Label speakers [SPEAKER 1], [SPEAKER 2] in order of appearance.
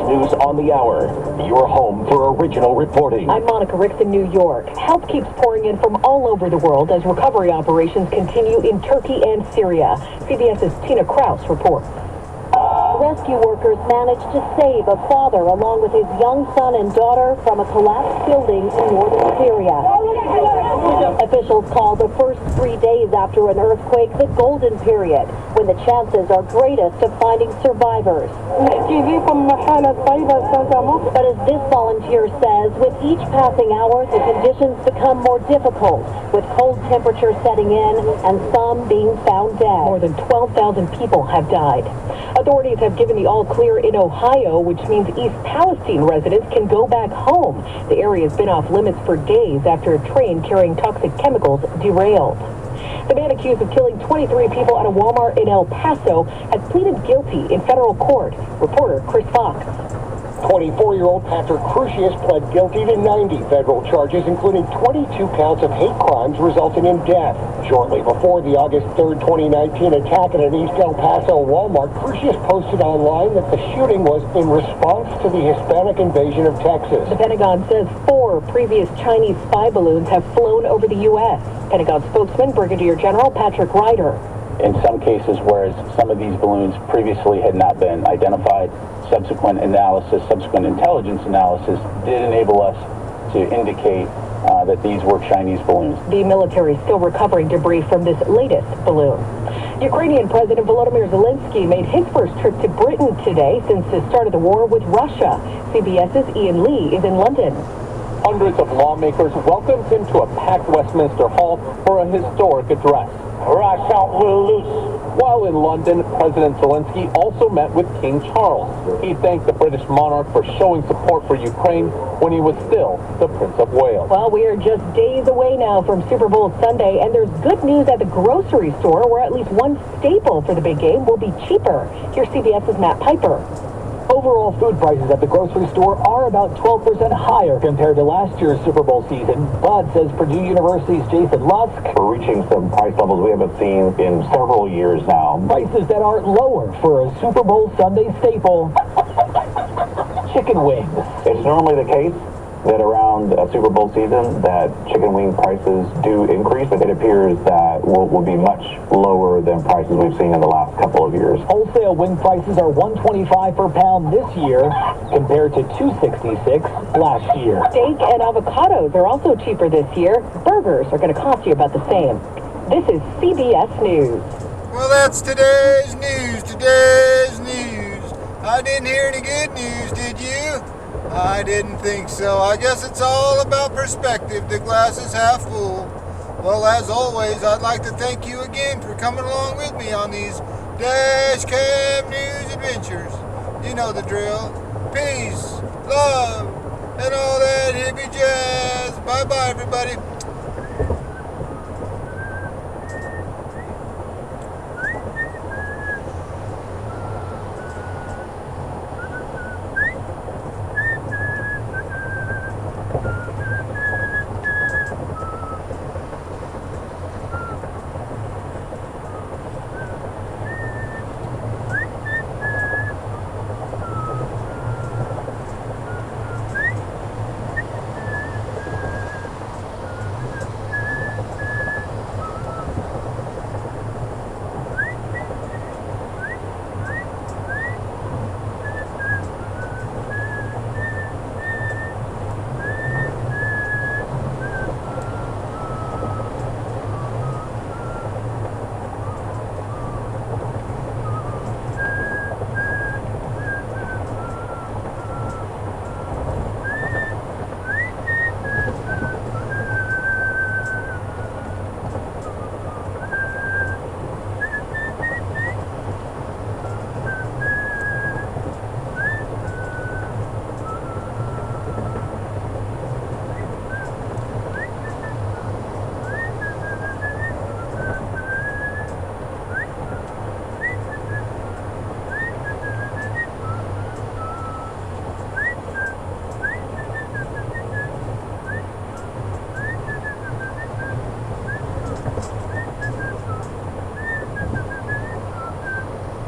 [SPEAKER 1] news on the hour. Your home for original reporting.
[SPEAKER 2] I'm Monica Ricks in New York. Help keeps pouring in from all over the world as recovery operations continue in Turkey and Syria. CBS's Tina Kraus reports.
[SPEAKER 3] Rescue workers managed to save a father along with his young son and daughter from a collapsed building in northern Syria. Officials call the first 3 days after an earthquake the golden period, when the chances are greatest of finding survivors. But as this volunteer says, with each passing hour, the conditions become more difficult, with cold temperatures setting in and some being found dead.
[SPEAKER 2] More than 12,000 people have died. Authorities have given the all-clear in Ohio, which means East Palestine residents can go back home. The area's been off limits for days after a train carrying toxic chemicals derailed. The man accused of killing 23 people at a Walmart in El Paso has pleaded guilty in federal court. Reporter Chris Fox.
[SPEAKER 4] 24-year-old Patrick Crucius pled guilty to 90 federal charges, including 22 counts of hate crimes resulting in death. Shortly before the August 3rd, 2019 attack at an East El Paso Walmart, Crucius posted online that the shooting was in response to the Hispanic invasion of Texas.
[SPEAKER 2] The Pentagon says 4 previous Chinese spy balloons have flown over the U.S. Pentagon spokesman Brigadier General Patrick Ryder.
[SPEAKER 5] In some cases, whereas some of these balloons previously had not been identified, subsequent intelligence analysis did enable us to indicate that these were Chinese balloons.
[SPEAKER 2] The military is still recovering debris from this latest balloon. Ukrainian President Volodymyr Zelensky made his first trip to Britain today since the start of the war with Russia. CBS's Ian Lee is in London.
[SPEAKER 6] Hundreds of lawmakers welcomed him to a packed Westminster Hall for a historic address.
[SPEAKER 4] Russia will lose.
[SPEAKER 6] While in London, President Zelensky also met with King Charles. He thanked the British monarch for showing support for Ukraine when he was still the Prince of Wales.
[SPEAKER 2] Well, we are just days away now from Super Bowl Sunday, and there's good news at the grocery store where at least one staple for the big game will be cheaper. Here's CBS's Matt Piper.
[SPEAKER 7] Overall food prices at the grocery store are about 12% higher compared to last year's Super Bowl season, but, says Purdue University's Jason Lusk,
[SPEAKER 1] We're reaching some price levels we haven't seen in several years now.
[SPEAKER 7] prices that are lower for a Super Bowl Sunday staple, chicken wings.
[SPEAKER 1] It's normally the case that around a Super Bowl season that chicken wing prices do increase, but it appears that will be much lower than prices we've seen in the last couple of years.
[SPEAKER 7] Wholesale wing prices are $125 per pound this year compared to $266 last year.
[SPEAKER 2] Steak and avocados are also cheaper this year. Burgers are going to cost you about the same. This is CBS News.
[SPEAKER 8] Well, that's today's news. I didn't hear any good news, did you? I didn't think so. I guess it's all about perspective. The glass is half full. Well, as always, I'd like to thank you again for coming along with me on these Dash Cam News adventures. You know the drill. Peace, love, and all that hippie jazz. Bye-bye, everybody.